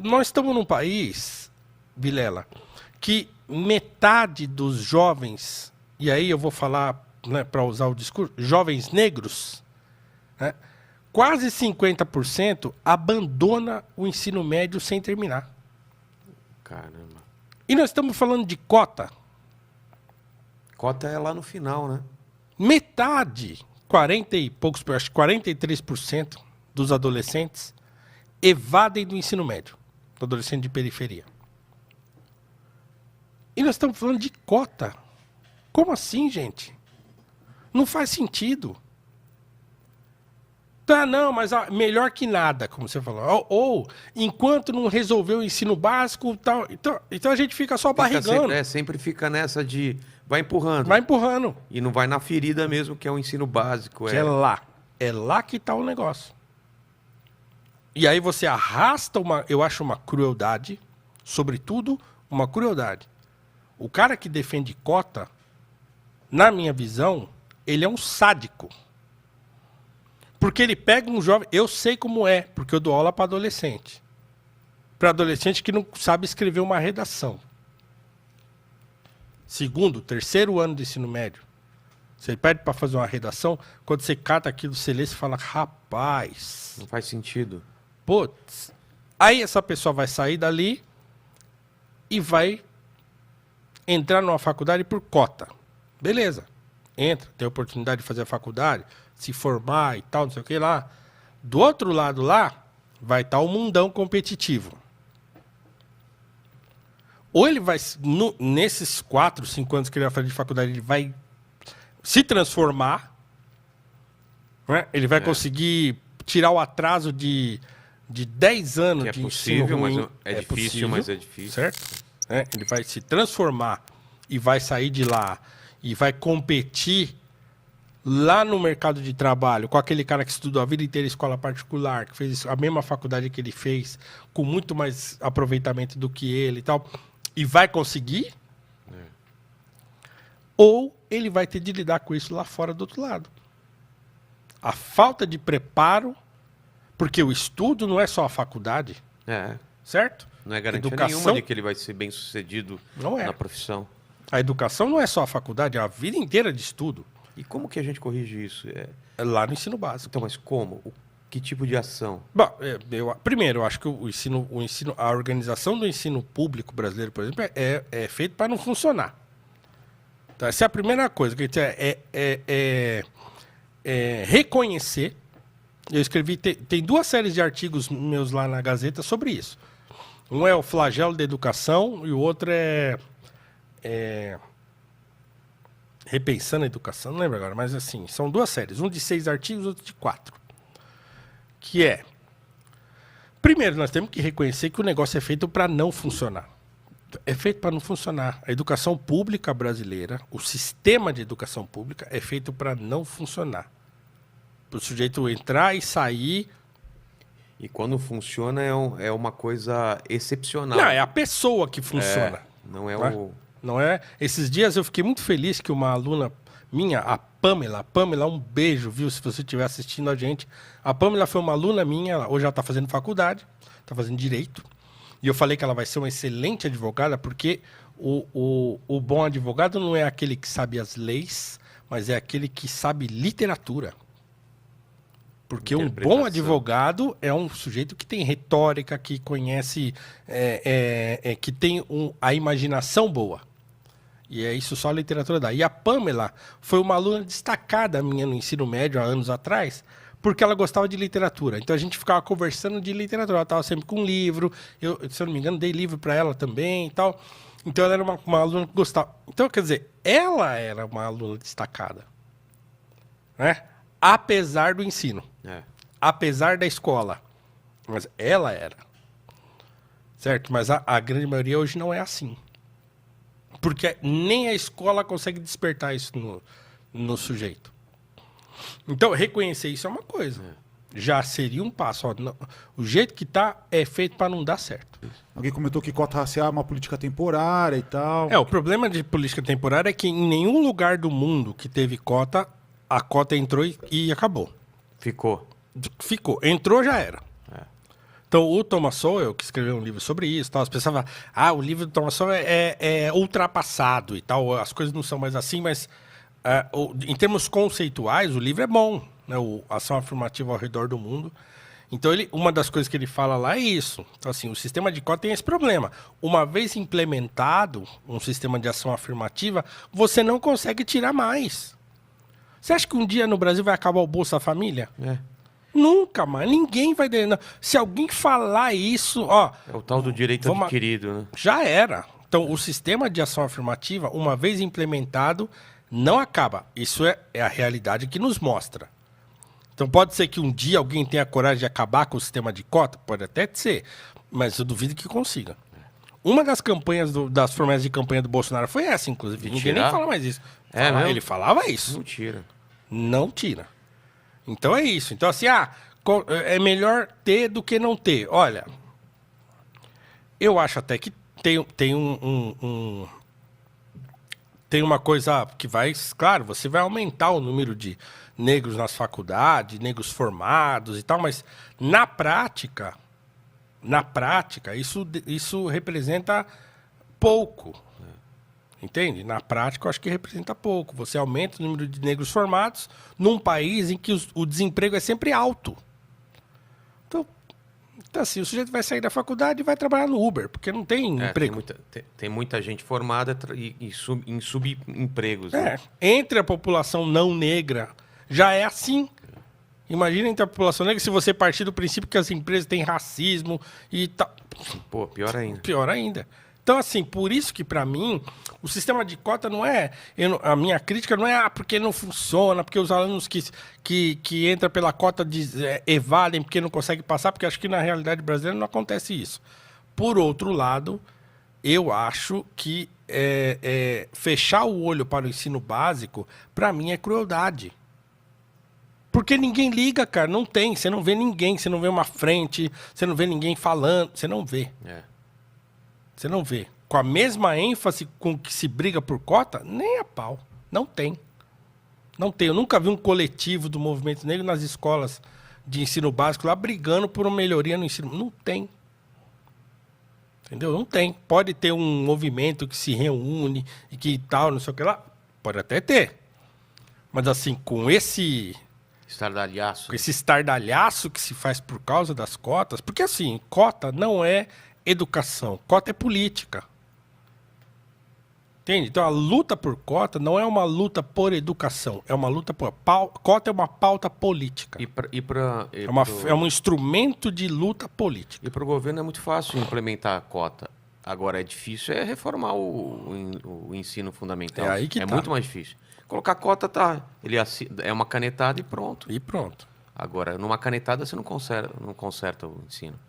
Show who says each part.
Speaker 1: Nós estamos num país, Vilela, que metade dos jovens, e aí eu vou falar, né, para usar o discurso, jovens negros, né, quase 50% abandona o ensino médio sem terminar.
Speaker 2: Caramba.
Speaker 1: E nós estamos falando de cota.
Speaker 2: Cota é lá no final, né?
Speaker 1: Metade, 40 e poucos, acho que 43% dos adolescentes evadem do ensino médio, do adolescente de periferia. E nós estamos falando de cota. Como assim, gente? Não faz sentido. Tá, não, mas melhor que nada, como você falou. Ou enquanto não resolveu o ensino básico, tal. Então a gente fica só barrigando.
Speaker 2: Sempre fica nessa de vai empurrando.
Speaker 1: Vai empurrando.
Speaker 2: E não vai na ferida mesmo, que é o ensino básico.
Speaker 1: Que é lá. É lá que está o negócio. E aí você arrasta eu acho uma crueldade, sobretudo uma crueldade. O cara que defende cota, na minha visão, ele é um sádico. Porque ele pega um jovem... Eu sei como é, porque eu dou aula para adolescente. Para adolescente que não sabe escrever uma redação. Segundo, terceiro ano do ensino médio. Você pede para fazer uma redação, quando você cata aquilo, você lê, você fala, rapaz...
Speaker 2: Não faz sentido.
Speaker 1: Putz. Aí essa pessoa vai sair dali e vai entrar numa faculdade por cota. Beleza. Entra, tem a oportunidade de fazer a faculdade, se formar e tal, não sei o que lá. Do outro lado lá, vai estar o mundão competitivo. Ou ele vai, nesses 4, 5 anos que ele vai fazer de faculdade, ele vai se transformar, né? Ele vai conseguir tirar o atraso de 10 anos de ensino ruim.
Speaker 2: É difícil, mas é difícil.
Speaker 1: Certo? Ele vai se transformar e vai sair de lá e vai competir lá no mercado de trabalho com aquele cara que estudou a vida inteira em escola particular, que fez a mesma faculdade que ele fez, com muito mais aproveitamento do que ele e tal, e vai conseguir, ou ele vai ter de lidar com isso lá fora do outro lado. A falta de preparo, porque o estudo não é só a faculdade, certo?
Speaker 2: Não é garantia nenhuma de que ele vai ser bem sucedido na profissão.
Speaker 1: A educação não é só a faculdade, é a vida inteira de estudo.
Speaker 2: E como que a gente corrige isso?
Speaker 1: É lá no ensino básico.
Speaker 2: Então, mas como? Que tipo de ação?
Speaker 1: Bom, primeiro, eu acho que a organização do ensino público brasileiro, por exemplo, é feito para não funcionar. Então, essa é a primeira coisa. Que reconhecer. Eu escrevi, tem 2 séries de artigos meus lá na Gazeta sobre isso. Um é o flagelo da educação e o outro é Repensando a Educação, não lembro agora, mas assim, são 2 séries. Um de 6 artigos, outro de 4. Que é... Primeiro, nós temos que reconhecer que o negócio é feito para não funcionar. É feito para não funcionar. A educação pública brasileira, o sistema de educação pública é feito para não funcionar. Para o sujeito entrar e sair...
Speaker 2: E quando funciona é uma coisa excepcional.
Speaker 1: Não, é a pessoa que funciona.
Speaker 2: Não é o...
Speaker 1: Não é? Esses dias eu fiquei muito feliz que uma aluna minha, a Pamela, um beijo, viu, se você estiver assistindo a gente. A Pamela foi uma aluna minha, hoje ela está fazendo faculdade, está fazendo Direito. E eu falei que ela vai ser uma excelente advogada, porque o bom advogado não é aquele que sabe as leis, mas é aquele que sabe literatura. Porque um bom advogado é um sujeito que tem retórica, que conhece, que tem a imaginação boa. E é isso só a literatura dá. E a Pamela foi uma aluna destacada minha no ensino médio há anos atrás, porque ela gostava de literatura. Então a gente ficava conversando de literatura. Ela estava sempre com um livro. Eu, se eu não me engano, dei livro para ela também e tal. Então ela era uma aluna que gostava. Então, quer dizer, ela era uma aluna destacada, né? Apesar do ensino. Apesar da escola. Mas ela era. Certo? Mas a grande maioria hoje não é assim. Porque nem a escola consegue despertar isso no sujeito. Então, reconhecer isso é uma coisa. Já seria um passo. Ó, não, o jeito que está é feito para não dar certo.
Speaker 3: Alguém comentou que cota racial é uma política temporária e tal.
Speaker 1: O problema de política temporária é que em nenhum lugar do mundo que teve cota, a cota entrou e acabou.
Speaker 2: Ficou.
Speaker 1: Entrou, já era. Então, o Thomas Sowell, que escreveu um livro sobre isso, tal, as pessoas falam, o livro do Thomas Sowell é ultrapassado e tal, as coisas não são mais assim, mas em termos conceituais, o livro é bom, né? Ação Afirmativa ao Redor do Mundo. Então, uma das coisas que ele fala lá é isso. Então, assim, o sistema de cota tem esse problema. Uma vez implementado um sistema de ação afirmativa, você não consegue tirar mais. Você acha que um dia no Brasil vai acabar o Bolsa Família? Nunca mais. Ninguém vai... Se alguém falar isso...
Speaker 2: É o tal do direito adquirido, né?
Speaker 1: Já era. Então, o sistema de ação afirmativa, uma vez implementado, não acaba. Isso é a realidade que nos mostra. Então, pode ser que um dia alguém tenha coragem de acabar com o sistema de cota? Pode até ser. Mas eu duvido que consiga. Uma das campanhas, das promessas de campanha do Bolsonaro foi essa, inclusive. Ninguém nem fala mais isso. Ele falava isso.
Speaker 2: Não tira.
Speaker 1: Não tira. Então é isso. Então, assim, é melhor ter do que não ter. Olha, eu acho até que tem tem uma coisa que vai... Claro, você vai aumentar o número de negros nas faculdades, negros formados e tal, mas na prática, isso representa pouco. Entende? Na prática, eu acho que representa pouco. Você aumenta o número de negros formados num país em que o desemprego é sempre alto. Então, assim, o sujeito vai sair da faculdade e vai trabalhar no Uber, porque não tem emprego.
Speaker 2: Tem muita gente formada em subempregos. Né?
Speaker 1: Entre a população não negra, já é assim. Imagina entre a população negra, se você partir do princípio que as empresas têm racismo e tal.
Speaker 2: Pô, pior ainda.
Speaker 1: Pior ainda. Então, assim, por isso que, para mim, o sistema de cota não é... a minha crítica não é porque não funciona, porque os alunos que entram pela cota evadem porque não conseguem passar, porque acho que na realidade brasileira não acontece isso. Por outro lado, eu acho que fechar o olho para o ensino básico, para mim, é crueldade. Porque ninguém liga, cara, não tem. Você não vê ninguém, você não vê uma frente, você não vê ninguém falando, você não vê. Você não vê. Com a mesma ênfase com que se briga por cota, nem a pau. Não tem. Não tem. Eu nunca vi um coletivo do movimento negro nas escolas de ensino básico lá brigando por uma melhoria no ensino. Não tem. Entendeu? Não tem. Pode ter um movimento que se reúne e que tal, não sei o que lá. Pode até ter. Mas assim, com esse estardalhaço que se faz por causa das cotas, porque assim, cota não é educação, cota é política. Entende? Então a luta por cota não é uma luta por educação, é uma luta por... Cota é uma pauta política. É um instrumento de luta política.
Speaker 2: E para o governo é muito fácil implementar a cota. Agora é difícil reformar o ensino fundamental.
Speaker 1: É aí que
Speaker 2: muito mais difícil. Colocar cota, é uma canetada e pronto.
Speaker 1: E pronto.
Speaker 2: Agora, numa canetada você não conserta o ensino.